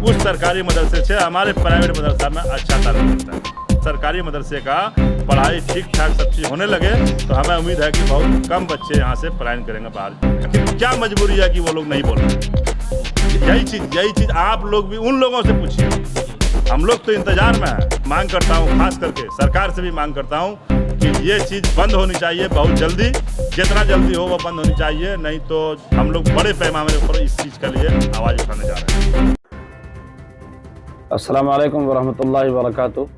उस सरकारी मदरसे से हमारे प्राइवेट मदरसा में अच्छा तालीम मिलता है। सरकारी मदरसे का पढ़ाई ठीक ठाक सब चीज़ होने लगे तो हमें उम्मीद है कि बहुत कम बच्चे यहाँ से पलायन करेंगे बाहर। लेकिन क्या मजबूरी है कि वो लोग नहीं बोल रहे। यही चीज़ आप लोग भी उन लोगों से पूछिए। हम लोग तो इंतजार में हैं। मांग करता हूँ, खास करके सरकार से भी मांग करता हूँ कि ये चीज़ बंद होनी चाहिए बहुत जल्दी, जितना जल्दी हो वो बंद होनी चाहिए, नहीं तो हम लोग बड़े पैमाने पर इस चीज़ के लिए आवाज़ उठाने जा रहे हैं। अस्सलाम वालेकुम वरहमतुल्लाहि वबरकातुहू।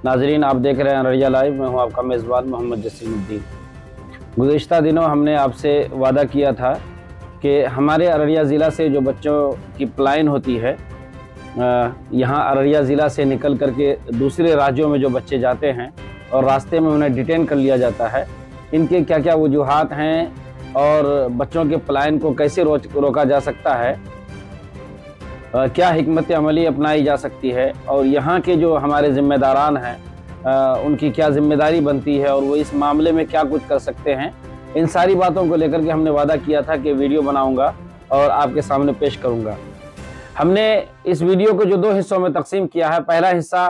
नाजरीन, आप देख रहे हैं अररिया लाइव। मैं हूं आपका मेज़बान मोहम्मद जसीमुद्दीन। गुज़िश्ता दिनों हमने आपसे वादा किया था कि हमारे अररिया ज़िला से जो बच्चों की पलायन होती है, यहाँ अररिया ज़िला से निकल करके दूसरे राज्यों में जो बच्चे जाते हैं और रास्ते में उन्हें डिटेन कर लिया जाता है, इनके क्या क्या वजूहात हैं और बच्चों के पलायन को कैसे रोका जा सकता है, क्या हिकमत अमली अपनाई जा सकती है और यहाँ के जो हमारे ज़िम्मेदारान हैं उनकी क्या ज़िम्मेदारी बनती है और वो इस मामले में क्या कुछ कर सकते हैं, इन सारी बातों को लेकर के हमने वादा किया था कि वीडियो बनाऊंगा और आपके सामने पेश करूंगा। हमने इस वीडियो को जो दो हिस्सों में तकसीम किया है। पहला हिस्सा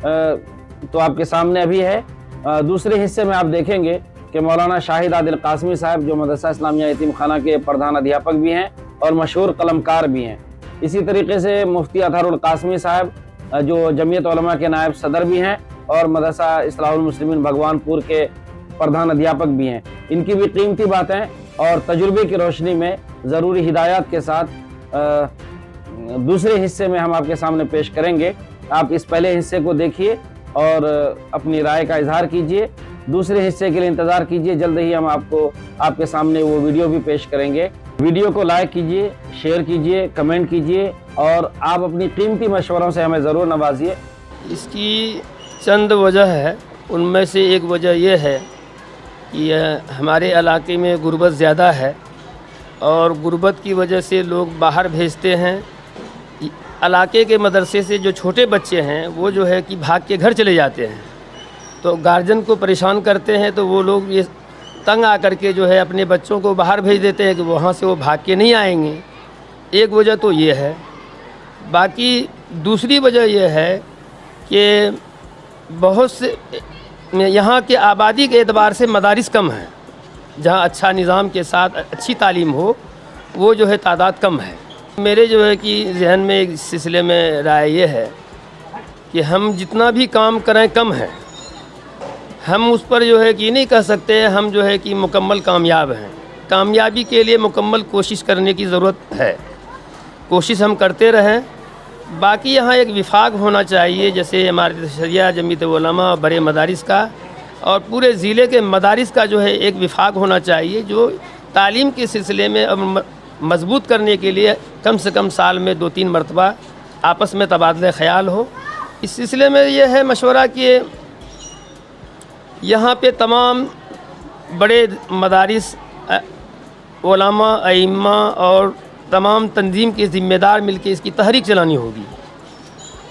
तो आपके सामने अभी है। दूसरे हिस्से में आप देखेंगे कि मौलाना शाहिद आदिल कासमी साहब, जो मदरसा इस्लामिया यतीम खाना के प्रधान अध्यापक भी हैं और मशहूर कलमकार भी हैं, इसी तरीके से मुफ्ती अतहरुल कासमी साहब, जो जमीयत उलमा के नायब सदर भी हैं और मदरसा इस्लाहुल मुस्लिमीन भगवानपुर के प्रधान अध्यापक भी हैं। इनकी भी कीमती बातें और तजुर्बे की रोशनी में ज़रूरी हिदायत के साथ दूसरे हिस्से में हम आपके सामने पेश करेंगे। आप इस पहले हिस्से को देखिए और अपनी राय का इजहार कीजिए। दूसरे हिस्से के लिए इंतज़ार कीजिए, जल्द ही हम आपके सामने वो वीडियो भी पेश करेंगे। वीडियो को लाइक कीजिए, शेयर कीजिए, कमेंट कीजिए और आप अपनी कीमती मशवरों से हमें ज़रूर नवाजिए। इसकी चंद वजह है। उनमें से एक वजह यह है कि हमारे इलाके में गुर्बत ज़्यादा है और गुर्बत की वजह से लोग बाहर भेजते हैं। इलाके के मदरसे से जो छोटे बच्चे हैं वो जो है कि भाग के घर चले जाते हैं, तो गार्जियन को परेशान करते हैं, तो वो लोग ये तंग आकर के जो है अपने बच्चों को बाहर भेज देते हैं कि वहाँ से वो भाग के नहीं आएंगे। एक वजह तो ये है। बाकी दूसरी वजह ये है कि बहुत से यहाँ के आबादी के एतबार से मदारिस कम हैं। जहाँ अच्छा निज़ाम के साथ अच्छी तालीम हो वो जो है तादाद कम है। मेरे जो है कि जहन में इस सिलसिले में राय ये है कि हम जितना भी काम करें कम है। हम उस पर जो है कि नहीं कह सकते हम जो है कि मुकम्मल कामयाब हैं। कामयाबी के लिए मुकम्मल कोशिश करने की ज़रूरत है। कोशिश हम करते रहें। बाकी यहाँ एक विफाक होना चाहिए, जैसे हमारे शरिया जमीयत उलमा बड़े मदारिस का और पूरे ज़िले के मदारिस का जो है एक विफाक होना चाहिए, जो तालीम के सिलसिले में मजबूत करने के लिए कम से कम साल में 2-3 मरतबा आपस में तबादला ख़याल हो। इस सिलसिले में यह है मशवरा कि यहाँ पे तमाम बड़े मदारिस उलमा अइम्मा और तमाम तंजीम के ज़िम्मेदार मिलके इसकी तहरीक चलानी होगी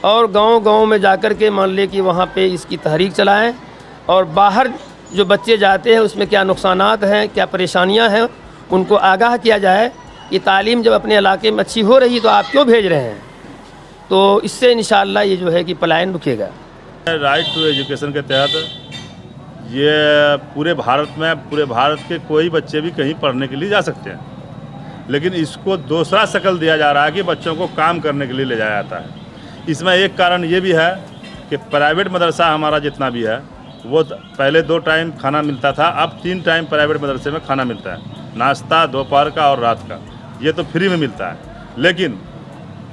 और गांव-गांव में जाकर के मान ले कि वहाँ पे इसकी तहरीक चलाएं और बाहर जो बच्चे जाते हैं उसमें क्या नुकसानात हैं, क्या परेशानियां हैं, उनको आगाह किया जाए कि तालीम जब अपने इलाके में अच्छी हो रही तो आप क्यों भेज रहे हैं। तो इससे इंशाअल्लाह ये जो है कि पलायन रुकेगा। राइट टू एजुकेशन के तहत ये पूरे भारत के कोई बच्चे भी कहीं पढ़ने के लिए जा सकते हैं, लेकिन इसको दूसरा शक्ल दिया जा रहा है कि बच्चों को काम करने के लिए ले जाया जाता है। इसमें एक कारण ये भी है कि प्राइवेट मदरसा हमारा जितना भी है वो पहले 2 टाइम खाना मिलता था, अब 3 टाइम प्राइवेट मदरसे में खाना मिलता है, नाश्ता, दोपहर का और रात का। ये तो फ्री में मिलता है। लेकिन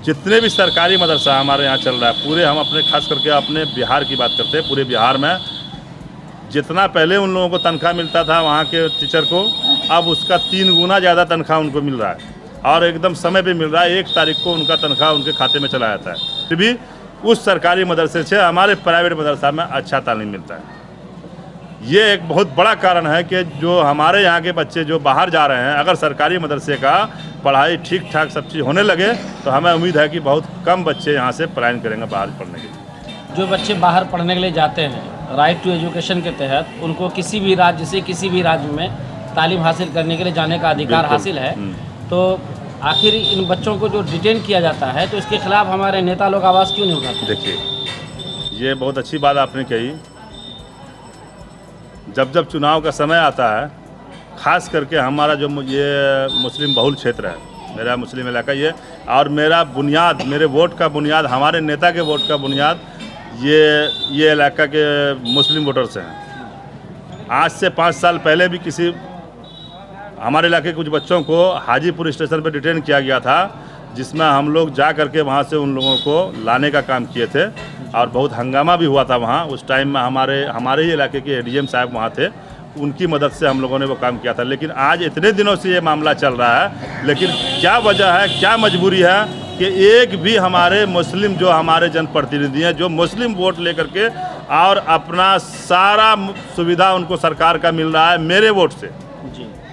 जितने भी सरकारी मदरसा हमारे यहाँ चल रहा है, पूरे हम अपने खास करके अपने बिहार की बात करते हैं, पूरे बिहार में जितना पहले उन लोगों को तनख्वाह मिलता था वहाँ के टीचर को, अब उसका 3 गुना ज़्यादा तनख्वाह उनको मिल रहा है और एकदम समय पे मिल रहा है। 1 तारीख को उनका तनख्वाह उनके खाते में चला जाता है। फिर भी उस सरकारी मदरसे से हमारे प्राइवेट मदरसा में अच्छा तालीम मिलता है। ये एक बहुत बड़ा कारण है कि जो हमारे यहाँ के बच्चे जो बाहर जा रहे हैं, अगर सरकारी मदरसे का पढ़ाई ठीक ठाक सब चीज़ होने लगे तो हमें उम्मीद है कि बहुत कम बच्चे यहाँ से पलायन करेंगे बाहर पढ़ने के लिए। जो बच्चे बाहर पढ़ने के लिए जाते हैं, राइट टू एजुकेशन के तहत उनको किसी भी राज्य से किसी भी राज्य में तालीम हासिल करने के लिए जाने का अधिकार हासिल है। तो आखिर इन बच्चों को जो डिटेन किया जाता है तो इसके खिलाफ हमारे नेता लोग आवाज़ क्यों नहीं उठाते? देखिए, ये बहुत अच्छी बात आपने कही। जब जब चुनाव का समय आता है, ख़ास करके हमारा जो ये मुस्लिम बहुल क्षेत्र है, मेरा मुस्लिम इलाका ये, और मेरा बुनियाद, मेरे वोट का बुनियाद, हमारे नेता के वोट का बुनियाद ये इलाका के मुस्लिम वोटर्स हैं। आज से 5 साल पहले भी हमारे इलाके के कुछ बच्चों को हाजीपुर स्टेशन पर डिटेन किया गया था, जिसमें हम लोग जा करके वहाँ से उन लोगों को लाने का काम किए थे और बहुत हंगामा भी हुआ था वहाँ। उस टाइम में हमारे ही इलाके के एडीएम साहब वहाँ थे, उनकी मदद से हम लोगों ने वो काम किया था। लेकिन आज इतने दिनों से ये मामला चल रहा है, लेकिन क्या वजह है, क्या मजबूरी है कि एक भी हमारे मुस्लिम जो हमारे जनप्रतिनिधि हैं, जो मुस्लिम वोट लेकर के और अपना सारा सुविधा उनको सरकार का मिल रहा है मेरे वोट से,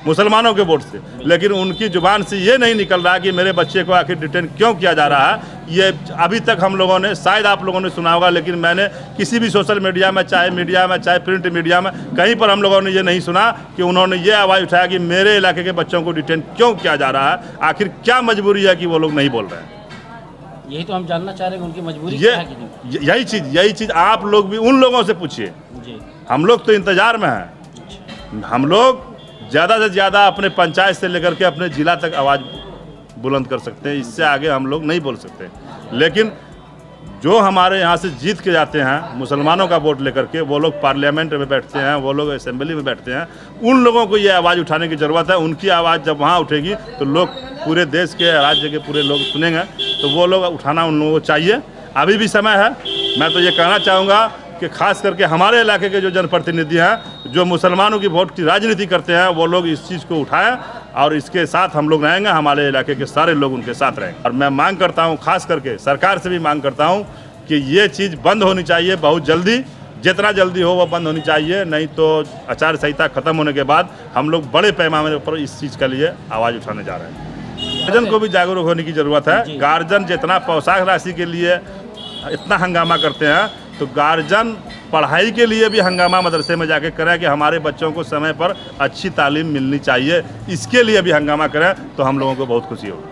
मुसलमानों के वोट से, लेकिन उनकी जुबान से ये नहीं निकल रहा कि मेरे बच्चे को आखिर डिटेन क्यों किया जा रहा है। ये अभी तक हम लोगों ने, शायद आप लोगों ने सुना होगा, लेकिन मैंने किसी भी सोशल मीडिया में, चाहे प्रिंट मीडिया में, कहीं पर हम लोगों ने ये नहीं सुना कि उन्होंने ये आवाज़ उठाया कि मेरे इलाके के बच्चों को डिटेन क्यों किया जा रहा है। आखिर क्या मजबूरी है कि वो लोग नहीं बोल रहे हैं? यही तो हम जानना चाह रहे हैं, उनकी मजबूरी क्या है कि नहीं? यही चीज़ आप लोग भी उन लोगों से पूछिए। हम लोग तो इंतज़ार में हैं। हम लोग ज़्यादा से ज़्यादा अपने पंचायत से लेकर के अपने ज़िला तक आवाज़ बुलंद कर सकते हैं, इससे आगे हम लोग नहीं बोल सकते। लेकिन जो हमारे यहाँ से जीत के जाते हैं मुसलमानों का वोट लेकर के, वो लोग पार्लियामेंट में बैठते हैं, वो लोग असेंबली में बैठते हैं, उन लोगों को ये आवाज़ उठाने की ज़रूरत है। उनकी आवाज़ जब वहाँ उठेगी तो लोग, पूरे देश के, राज्य के पूरे लोग सुनेंगे, तो वो लोग उठाना उन लोगों को चाहिए। अभी भी समय है। मैं तो ये कहना चाहूँगा कि खास करके हमारे इलाके के जो जनप्रतिनिधि हैं, जो मुसलमानों की वोट की राजनीति करते हैं, वो लोग इस चीज़ को उठाएं और इसके साथ हम लोग रहेंगे, हमारे इलाके के सारे लोग उनके साथ रहेंगे। और मैं मांग करता हूं, खास करके सरकार से भी मांग करता हूं कि ये चीज़ बंद होनी चाहिए बहुत जल्दी, जितना जल्दी हो वो बंद होनी चाहिए। नहीं तो आचार संहिता खत्म होने के बाद हम लोग बड़े पैमाने पर इस चीज़ के लिए आवाज़ उठाने जा रहे हैं। गार्जियन को भी जागरूक होने की ज़रूरत है। गार्जियन जितना पोशाक राशि के लिए इतना हंगामा करते हैं, तो गार्जियन पढ़ाई के लिए भी हंगामा मदरसे में जाके करें कि हमारे बच्चों को समय पर अच्छी तालीम मिलनी चाहिए, इसके लिए भी हंगामा करें, तो हम लोगों को बहुत खुशी होगी।